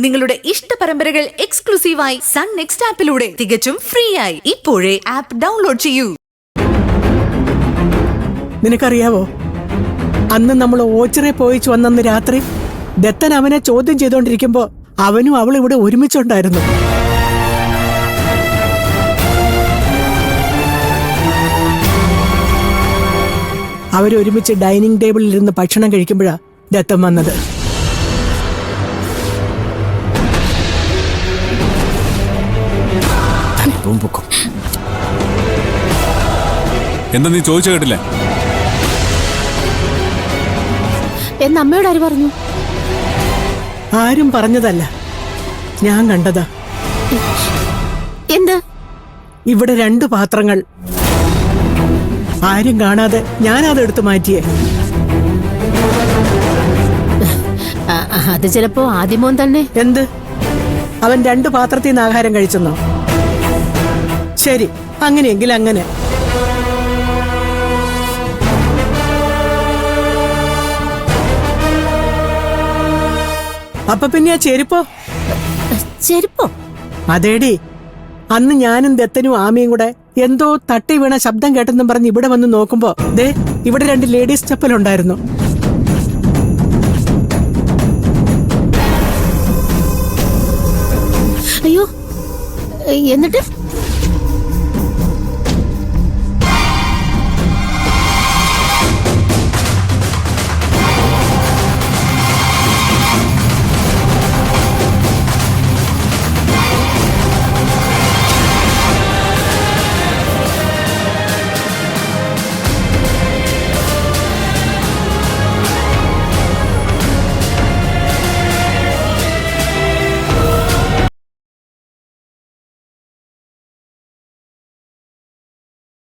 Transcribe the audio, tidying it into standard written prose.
നിങ്ങളുടെ ഇഷ്ട പരമ്പരകൾ എക്സ്ക്ലൂസീവായി സൺ നെക്സ്റ്റ് ആപ്പിലൂടെ തികച്ചും ഫ്രീ ആയി ഇപ്പോഴേ ആപ്പ് ഡൗൺലോഡ് ചെയ്യൂ. നിനക്കറിയാവോ, അന്ന് നമ്മൾ ഓച്ചിറെ പോയിച്ചു വന്നന്ന് രാത്രി ദത്തൻ അവനെ ചോദ്യം ചെയ്തോണ്ടിരിക്കുമ്പോ അവനും അവളും ഇവിടെ ഒരുമിച്ചുണ്ടായിരുന്നു. അവരൊരുമിച്ച് ഡൈനിങ് ടേബിളിൽ ഇരുന്ന് ഭക്ഷണം കഴിക്കുമ്പോഴാ ദത്തൻ വന്നത്. എന്താ നീ ചോദിച്ചു കേട്ടില്ലേ? എന്ന് അമ്മയോട് ആര് പറഞ്ഞു? ആരും പറഞ്ഞതല്ല, ഞാൻ കണ്ടതാ. എന്ത്? ഇവിടെ 2 പാത്രങ്ങൾ ആരും കാണാതെ ഞാനതെടുത്ത് മാറ്റിയേ. അത് ചിലപ്പോ ആദ്യമോൻ തന്നെ. എന്ത്? അവൻ 2 പാത്രത്തിൽ നിന്ന് ആഹാരം കഴിച്ചെന്നോ? ശരി, അങ്ങനെയെങ്കിൽ അങ്ങനെ. അപ്പൊ പിന്നെ ആ ചെരുപ്പോ? ചെരുപ്പോ? അതേടി, അന്ന് ഞാനും ദത്തനും ആമയും കൂടെ എന്തോ തട്ടി വീണ ശബ്ദം കേട്ടെന്നും പറഞ്ഞ് ഇവിടെ വന്ന് നോക്കുമ്പോ ദേ ഇവിടെ 2 ലേഡീസ് ചപ്പലുണ്ടായിരുന്നു. അയ്യോ, എന്നിട്ട്?